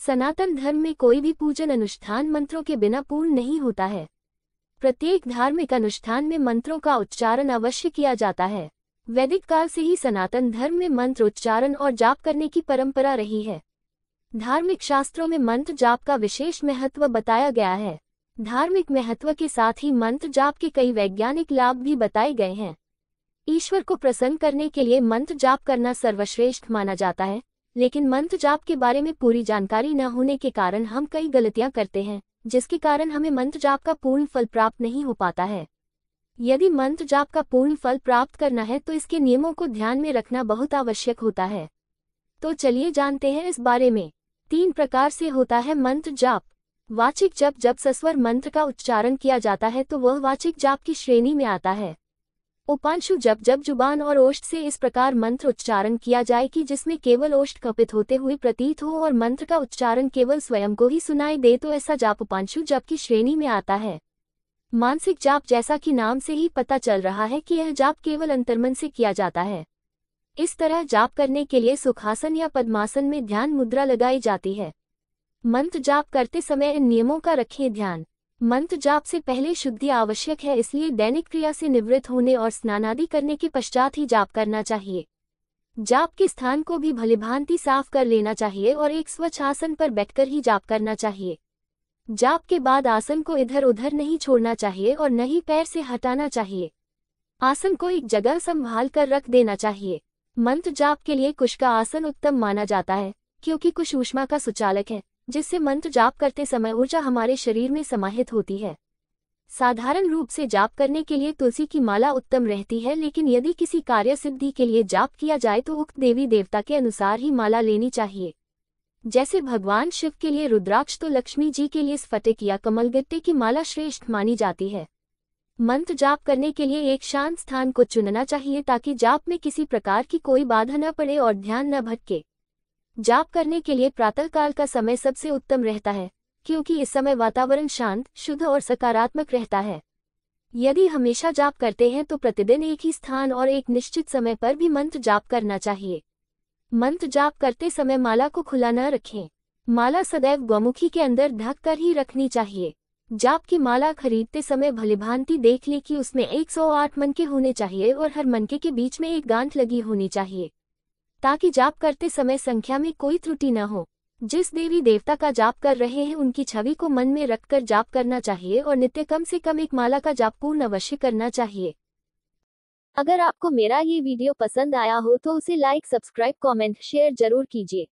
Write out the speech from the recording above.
सनातन धर्म में कोई भी पूजन अनुष्ठान मंत्रों के बिना पूर्ण नहीं होता है। प्रत्येक धार्मिक अनुष्ठान में मंत्रों का उच्चारण अवश्य किया जाता है। वैदिक काल से ही सनातन धर्म में मंत्र उच्चारण और जाप करने की परंपरा रही है। धार्मिक शास्त्रों में मंत्र जाप का विशेष महत्व बताया गया है। धार्मिक महत्व के साथ ही मंत्र जाप के कई वैज्ञानिक लाभ भी बताए गए हैं। ईश्वर को प्रसन्न करने के लिए मंत्र जाप करना सर्वश्रेष्ठ माना जाता है, लेकिन मंत्र जाप के बारे में पूरी जानकारी न होने के कारण हम कई गलतियां करते हैं, जिसके कारण हमें मंत्र जाप का पूर्ण फल प्राप्त नहीं हो पाता है। यदि मंत्र जाप का पूर्ण फल प्राप्त करना है तो इसके नियमों को ध्यान में रखना बहुत आवश्यक होता है। तो चलिए जानते हैं इस बारे में। 3 प्रकार से होता है मंत्र जाप। वाचिक जप। जब सस्वर मंत्र का उच्चारण किया जाता है तो वह वाचिक जाप की श्रेणी में आता है। उपांशु जप। जब जुबान और ओष्ठ से इस प्रकार मंत्र उच्चारण किया जाए कि जिसमें केवल ओष्ठ कपित होते हुए प्रतीत हो और मंत्र का उच्चारण केवल स्वयं को ही सुनाई दे तो ऐसा जाप उपांशु जप की श्रेणी में आता है। मानसिक जाप। जैसा कि नाम से ही पता चल रहा है कि यह जाप केवल अंतर्मन से किया जाता है। इस तरह जाप करने के लिए सुखासन या पद्मासन में ध्यान मुद्रा लगाई जाती है। मंत्र जाप करते समय इन नियमों का रखें ध्यान। मंत्र जाप से पहले शुद्धि आवश्यक है, इसलिए दैनिक क्रिया से निवृत्त होने और स्नान आदि करने के पश्चात ही जाप करना चाहिए। जाप के स्थान को भी भलीभांति साफ कर लेना चाहिए और एक स्वच्छ आसन पर बैठकर ही जाप करना चाहिए। जाप के बाद आसन को इधर उधर नहीं छोड़ना चाहिए और न ही पैर से हटाना चाहिए। आसन को एक जगह संभाल कर रख देना चाहिए। मंत्र जाप के लिए कुश का आसन उत्तम माना जाता है, क्योंकि कुश ऊष्मा का सुचालक है, जिससे मंत्र जाप करते समय ऊर्जा हमारे शरीर में समाहित होती है। साधारण रूप से जाप करने के लिए तुलसी की माला उत्तम रहती है, लेकिन यदि किसी कार्य सिद्धि के लिए जाप किया जाए तो उक्त देवी देवता के अनुसार ही माला लेनी चाहिए। जैसे भगवान शिव के लिए रुद्राक्ष तो लक्ष्मी जी के लिए स्फटिक या कमलगट्टे की माला श्रेष्ठ मानी जाती है। मंत्र जाप करने के लिए एक शांत स्थान को चुनना चाहिए ताकि जाप में किसी प्रकार की कोई बाधा न पड़े और ध्यान न भटके। जाप करने के लिए प्रातःकाल का समय सबसे उत्तम रहता है, क्योंकि इस समय वातावरण शांत, शुद्ध और सकारात्मक रहता है। यदि हमेशा जाप करते हैं तो प्रतिदिन एक ही स्थान और एक निश्चित समय पर भी मंत्र जाप करना चाहिए। मंत्र जाप करते समय माला को खुला न रखें। माला सदैव गौमुखी के अंदर ढक कर ही रखनी चाहिए। जाप की माला खरीदते समय भलीभांति देख ले कि उसमें 108 मनके होने चाहिए और हर मनके के बीच में एक गांठ लगी होनी चाहिए, ताकि जाप करते समय संख्या में कोई त्रुटि न हो। जिस देवी देवता का जाप कर रहे हैं उनकी छवि को मन में रखकर जाप करना चाहिए और नित्य कम से कम एक माला का जाप पूर्ण अवश्य करना चाहिए। अगर आपको मेरा ये वीडियो पसंद आया हो तो उसे लाइक, सब्सक्राइब, कमेंट, शेयर जरूर कीजिए।